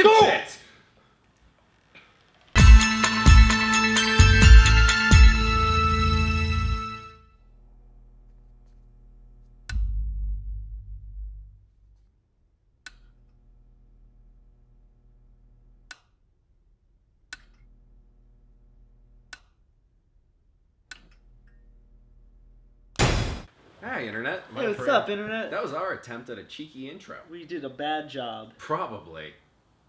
Dipshit! Hi, Internet. Hey, what's up, Internet? That was our attempt at a cheeky intro. We did a bad job. Probably.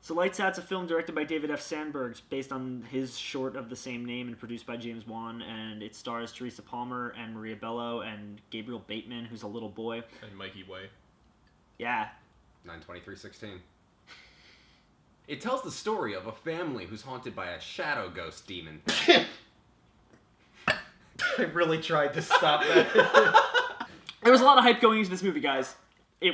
So Lights Out's a film directed by David F. Sandberg, based on his short of the same name and produced by James Wan, and it stars Teresa Palmer and Maria Bello and Gabriel Bateman, who's a little boy. And Mikey Way. Yeah. 9/23/16. It tells the story of a family who's haunted by a shadow ghost demon. I really tried to stop that. There was a lot of hype going into this movie, guys. It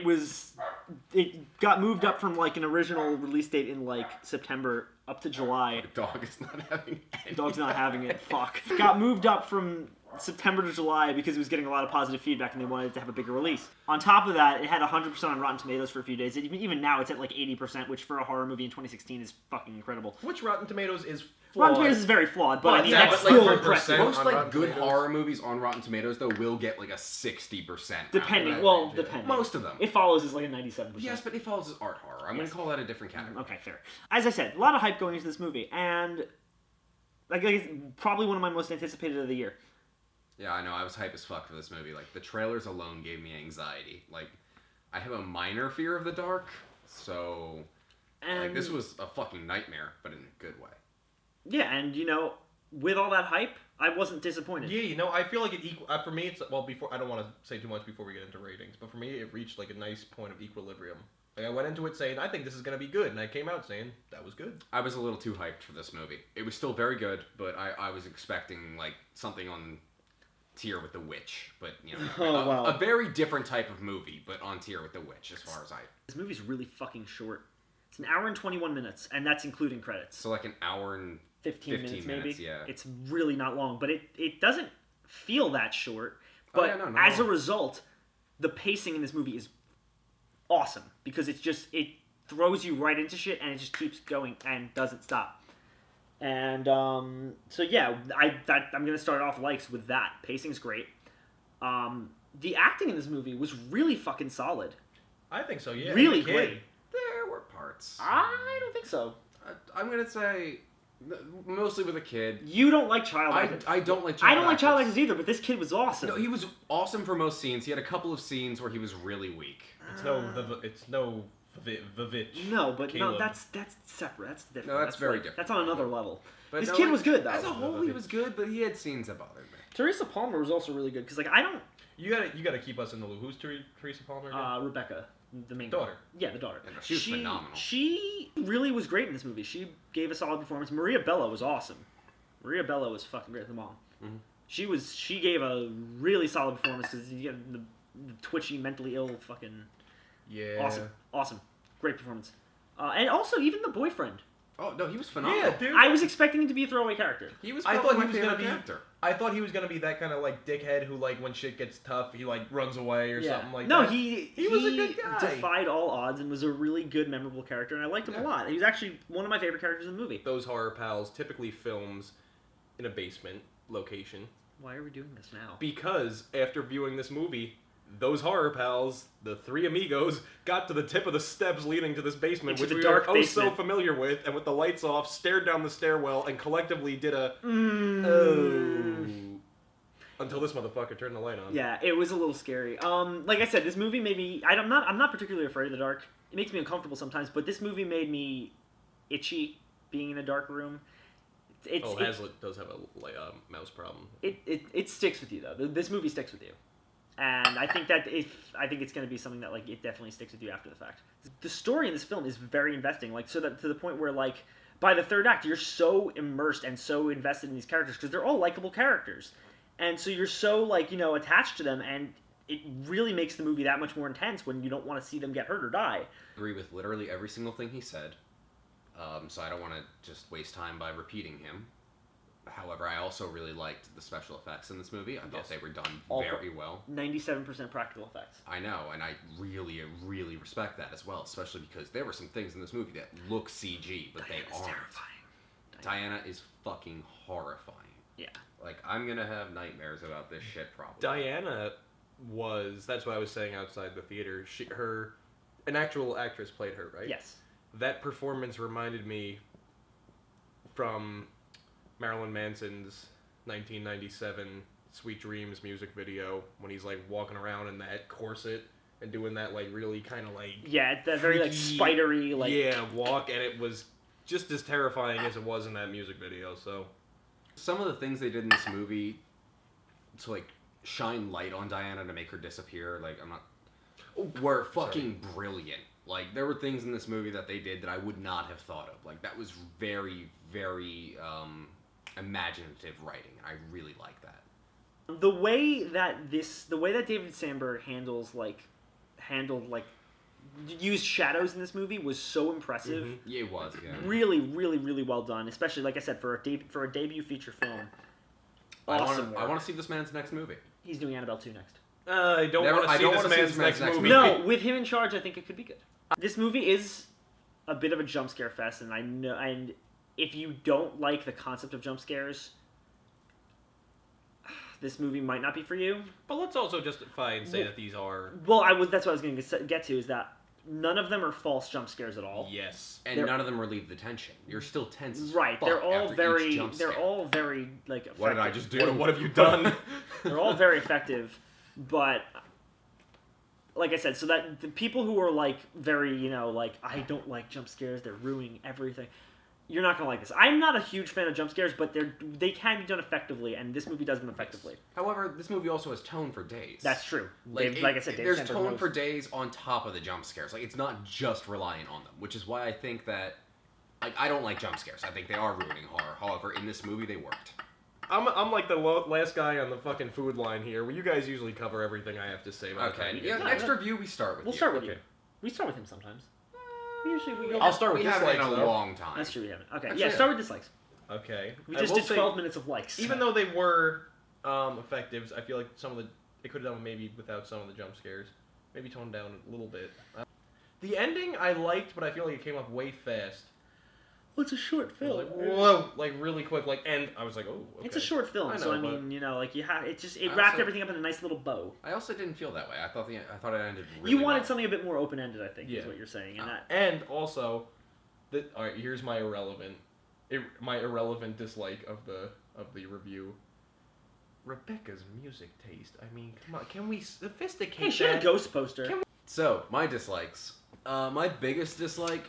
got moved up from like an original release date in like September up to July. The dog is not having any. Dog's not having it. Fuck. Got moved up from September to July because it was getting a lot of positive feedback and they wanted to have a bigger release. On top of that, it had 100% on Rotten Tomatoes for a few days. Even now, it's at like 80%, which for a horror movie in 2016 is fucking incredible. Which Rotten Tomatoes is flawed. Rotten Tomatoes is very flawed, but I mean, that's but, still like, impressive. Most on like Rotten good Tomatoes. horror movies on Rotten Tomatoes though will get like a 60%. Depending. out of Well, that. depending. Most of them. It Follows is like a 97%. Yes, but It Follows is art horror. I'm Yes. gonna call that a different category. Okay, fair. As I said, a lot of hype going into this movie, and like it's probably one of my most anticipated of the year. Yeah, I know. I was hype as fuck for this movie. Like, the trailers alone gave me anxiety. Like, I have a minor fear of the dark, so... And like, this was a fucking nightmare, but in a good way. yeah, and you know, with all that hype, I wasn't disappointed. Yeah, you know, I feel like it for me, it's before I don't want to say too much before we get into ratings, but for me, it reached like a nice point of equilibrium. Like I went into it saying I think this is gonna be good, and I came out saying that was good. I was a little too hyped for this movie. It was still very good, but I was expecting like something on tier with The Witch, but you know, Oh, wow. a very different type of movie, but on tier with The Witch as far as I. This movie's really fucking short. It's an hour and 21 minutes, and that's including credits. So like an hour and 15 minutes maybe. Yeah. It's really not long, but it doesn't feel that short. But yeah, no, as a result, the pacing in this movie is awesome because it throws you right into shit and it just keeps going and doesn't stop. And so yeah, I'm gonna start off likes with that. Pacing's great. The acting in this movie was really fucking solid. I think so. Yeah, Really as a kid. great. There were parts. I don't think so. I'm gonna say mostly with a kid. You don't like child actors. I don't like. I don't like child actors actors either, but this kid was awesome. No, he was awesome for most scenes. He had a couple of scenes where he was really weak. It's no Vivitch. No, but no, Caleb. that's separate. That's different. No, that's very different. That's on another level. But This no, kid like, was good though. As a whole, he was good, but he had scenes that bothered me. Teresa Palmer was also really good because like I don't. You gotta keep us in the loop. Who's Teresa Palmer? Again? Rebecca, the main Daughter. Yeah, the daughter. Yeah, no, she was phenomenal. She really was great in this movie. She gave a solid performance. Maria Bello was awesome. Maria Bello was fucking great. The mom. Mm-hmm. She gave a really solid performance because you get the twitchy, mentally ill, fucking Yeah. awesome, great performance. And also even the boyfriend. Oh no, he was phenomenal. Yeah, dude. I was expecting him to be a throwaway character. He was. I probably thought my he was gonna favorite be. actor. I thought he was gonna be that kind of like dickhead who like when shit gets tough he like runs away or something like no, that. he was a good guy. Defied all odds and was a really good, memorable character, and I liked him a lot. He was actually one of my favorite characters in the movie. Those horror pals typically films in a basement location Why are we doing this now? because after viewing this movie, those horror pals, the three amigos, got to the tip of the steps leading to this basement, Into which the we dark are basement. so familiar with, and with the lights off, stared down the stairwell and collectively did a until this motherfucker turned the light on. Yeah, it was a little scary. Like I said, this movie made me. I'm not particularly afraid of the dark. It makes me uncomfortable sometimes, but this movie made me itchy being in a dark room. Hazlitt does have a mouse problem. It sticks with you though. This movie sticks with you, and I think that I think it's going to be something that like it definitely sticks with you after the fact. The story in this film is very investing, like so that to the point where like by the third act you're so immersed and so invested in these characters because they're all likable characters, and so you're so like attached to them, and it really makes the movie that much more intense when you don't want to see them get hurt or die. I agree with literally every single thing he said. So I don't want to just waste time by repeating him. However, I also really liked the special effects in this movie. I thought Yes. they were done All very well. 97% practical effects. I know, and I really respect that as well, especially because there were some things in this movie that look CG, but Diana's they aren't. terrifying. Diana is fucking horrifying. Yeah. Like, I'm gonna have nightmares about this shit probably. Diana that's what I was saying outside the theater. An actual actress played her, right? Yes. That performance reminded me from Marilyn Manson's 1997 Sweet Dreams music video when he's like walking around in that corset and doing that like really kind of like Yeah, it's that very like freaky, spidery like walk, and it was just as terrifying as it was in that music video. So Some of the things they did in this movie to like shine light on Diana to make her disappear, like were fucking brilliant. Like there were things in this movie that they did that I would not have thought of. Like that was very imaginative writing. I really like that. the way that David Sandberg used shadows in this movie was so impressive. Mm-hmm. Yeah, it was. Yeah. Really well done, especially like I said for a debut feature film. Awesome. I want to see this man's next movie. He's doing Annabelle 2 next. I don't want to see this man's next movie. No, with him in charge, I think it could be good. This movie is a bit of a jump scare fest, and if you don't like the concept of jump scares, this movie might not be for you. But let's also justify and say that these are Well, that's what I was going to get to, is that none of them are false jump scares at all. yes. And none of them relieve the tension. You're still tense as Right, fuck they're all after very each jump scare. like effective. What did I just do? What have you done? They're all very effective, but like I said, so that the people who are like very, like I don't like jump scares, they're ruining everything. You're not gonna like this. I'm not a huge fan of jump scares, but they can be done effectively, and this movie does them effectively. However, this movie also has tone for days. That's true. Like I said, David there's Sandberg tone knows. for days on top of the jump scares. Like it's not just reliant on them, which is why I think that like I don't like jump scares. I think they are ruining horror. However, in this movie, they worked. I'm like the last guy on the fucking food line here. Well, you guys usually cover everything I have to say about Okay. it. Yeah. Next review, we start with We'll you. start with Okay. you. We start with him sometimes. Usually we go. I'll start with We haven't in dislikes, a though. long time. That's true. We haven't. Okay. Actually, Yeah. yeah. Start with dislikes. Okay. We I just will did say, 12 minutes of likes. Even though they were effective, I feel like they could have done maybe without some of the jump scares. Maybe toned down a little bit. The ending I liked, but I feel like it came up way fast. Well, it's a short I was film. like, whoa, like really quick, and I was like, oh, okay. It's a short film, I so know, I mean, like it I wrapped also- everything up in a nice little bow. I also didn't feel that way. I thought it ended really You wanted well. something a bit more open ended, I think, Yeah. is what you're saying, and that. And also, all right, here's my irrelevant dislike of the review. Rebecca's music taste. I mean, come on, can we sophisticate Hey, she had a that? ghost poster. So, my dislikes. My biggest dislike...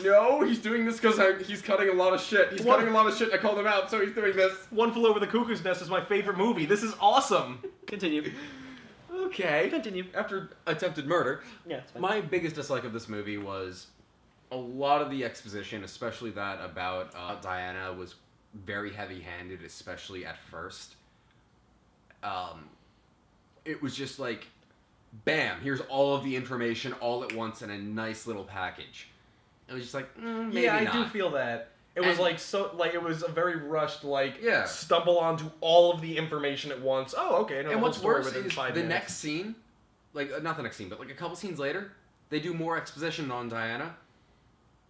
No, he's doing this because he's cutting a lot of shit. He's What? cutting a lot of shit. I called him out, so he's doing this. One Flew Over the Cuckoo's Nest is my favorite movie. This is awesome. Continue. Okay. Continue. After attempted murder, Yeah, it's fine. my biggest dislike of this movie was a lot of the exposition, especially that about Diana, was very heavy-handed, especially at first. It was just like, bam, here's all of the information all at once in a nice little package. It was just like, maybe yeah, I not. do feel that. It was And- it was a very rushed, Yeah. stumble onto all of the information at once. Oh, okay. I know the And whole what's story worse within is 5 the minutes. next scene, like, not the next scene, but like a couple scenes later, they do more exposition on Diana.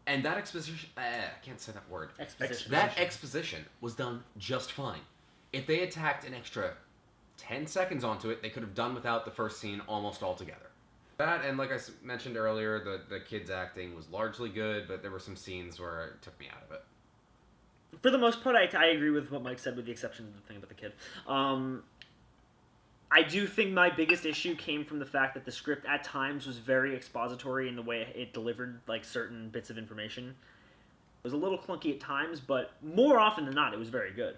And that exposition, I can't say that word. Exposition. That exposition was done just fine. If they had tacked an extra 10 seconds onto it, they could have done without the first scene almost altogether. That, and like I mentioned earlier, the kid's acting was largely good, but there were some scenes where it took me out of it. For the most part, I agree with what Mike said, with the exception of the thing about the kid. I do think my biggest issue came from the fact that the script at times was very expository in the way it delivered like certain bits of information. It was a little clunky at times, but more often than not, it was very good.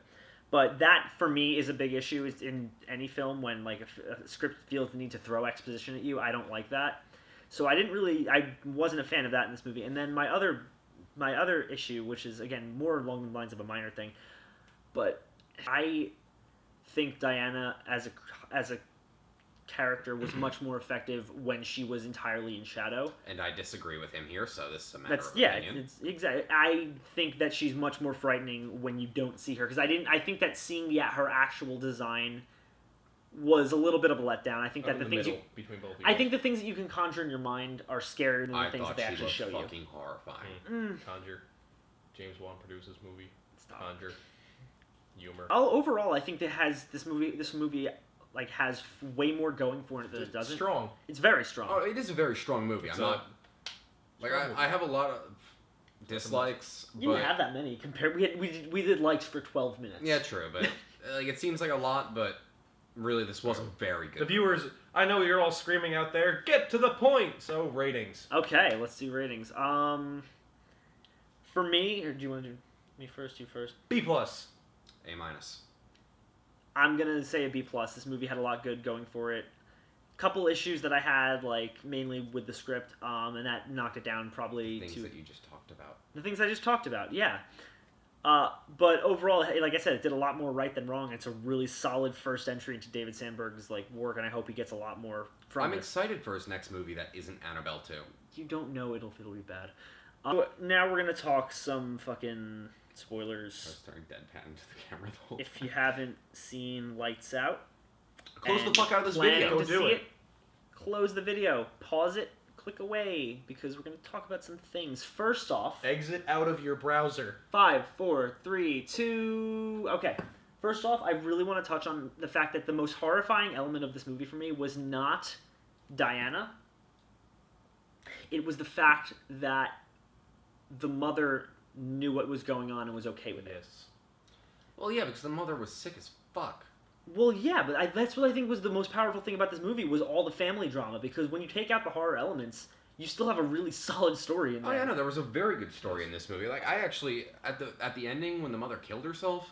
But that, for me, is a big issue is in any film when like a script feels the need to throw exposition at you. I don't like that. So I wasn't a fan of that in this movie. And then my other issue, which is again more along the lines of a minor thing, but I think Diana as a character was much more effective when she was entirely in shadow. And I disagree with him here, so this is a matter of Yeah, opinion. it's exactly. I think that she's much more frightening when you don't see her, because I think that seeing her actual design was a little bit of a letdown. I think that I'm the in things middle, you, between both of you. I think the things that you can conjure in your mind are scarier than the I things that thought they she actually was show you. fucking horrifying. Conjure. James Wan produces movie. Stop. Conjure. Humor. Overall, I think that this movie like has way more going for it than it doesn't. Strong. It's very strong. Oh, it is a very strong movie. It's I'm not like strong movie. I have a lot of dislikes, You but didn't have that many compared. We did likes for 12 minutes. yeah, true. But like it seems like a lot, but really this was a very good. The viewers, I know you're all screaming out there, get to the point! So, ratings. Okay, let's do ratings. For me, or do you want to do me first? You first. B+. A minus. I'm gonna say a B+. This movie had a lot good going for it. Couple issues that I had, like mainly with the script, and that knocked it down probably Things to that you just talked about. the things I just talked about. Yeah. But overall, like I said, it did a lot more right than wrong. It's a really solid first entry into David Sandberg's like work, and I hope he gets a lot more from I'm it. excited for his next movie that isn't Annabelle 2. You don't know it'll be bad. Now we're gonna talk some fucking I spoilers. was staring deadpan into the camera the whole If you haven't seen Lights Out, Close the and fuck out of this planning video. to Do see it. close the video, pause it, click away, because we're gonna talk about some things. First off, Exit out of your browser. 5, 4, 3, 2. Okay. First off, I really want to touch on the fact that the most horrifying element of this movie for me was not Diana. It was the fact that the mother knew what was going on and was okay with it. Yes. Well, yeah, because the mother was sick as fuck. Well, yeah, but that's what I think was the most powerful thing about this movie was all the family drama, because when you take out the horror elements, you still have a really solid story in there. Oh yeah, no, there was a very good story in this movie. Like I actually at the ending when the mother killed herself,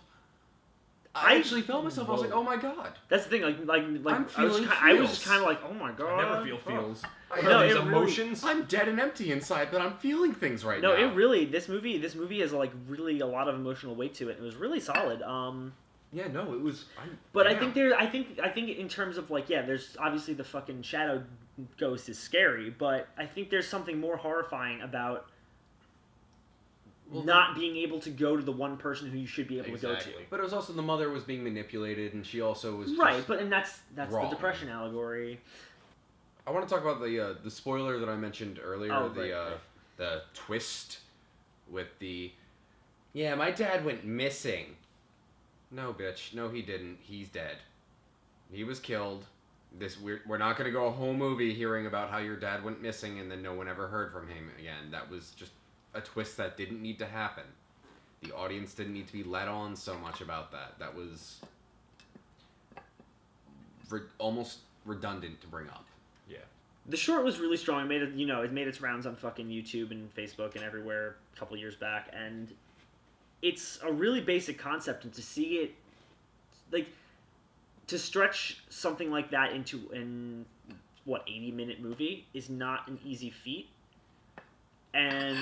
I actually felt myself. I was like, oh my god. That's the thing, like I'm I was feeling just feels. kind of like, oh my god. I never feel fuck. feels. I No, These it really- emotions. I'm dead and empty inside, but I'm feeling things right No, now. it really this movie has like really a lot of emotional weight to it. It was really solid. Yeah, no, it was. But damn. I think in terms of like, yeah, there's obviously the fucking shadow ghost is scary, but I think there's something more horrifying about not being able to go to the one person who you should be able to go to. Exactly. But it was also the mother was being manipulated, and she also was Right, just- but and that's wrong. the depression allegory. I want to talk about the spoiler that I mentioned earlier. Oh, the right. the twist with the my dad went missing. No, bitch. No, he didn't. He's dead. He was killed. We're not going to go a whole movie hearing about how your dad went missing and then no one ever heard from him again. That was just a twist that didn't need to happen. The audience didn't need to be led on so much about that. That was almost redundant to bring up. Yeah. The short was really strong. It made its rounds on fucking YouTube and Facebook and everywhere a couple years back, and it's a really basic concept, and to see it, like, to stretch something like that into 80-minute movie is not an easy feat, and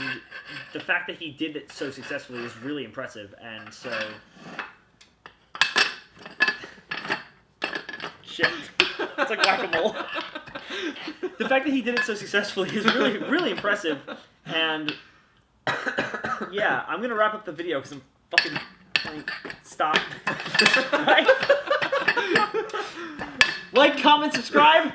the fact that he did it so successfully is really impressive, and so shit, it's like whack-a-mole. The fact that he did it so successfully is really, really impressive. And yeah, I'm gonna wrap up the video because I'm fucking stop. Right? Like, comment, subscribe.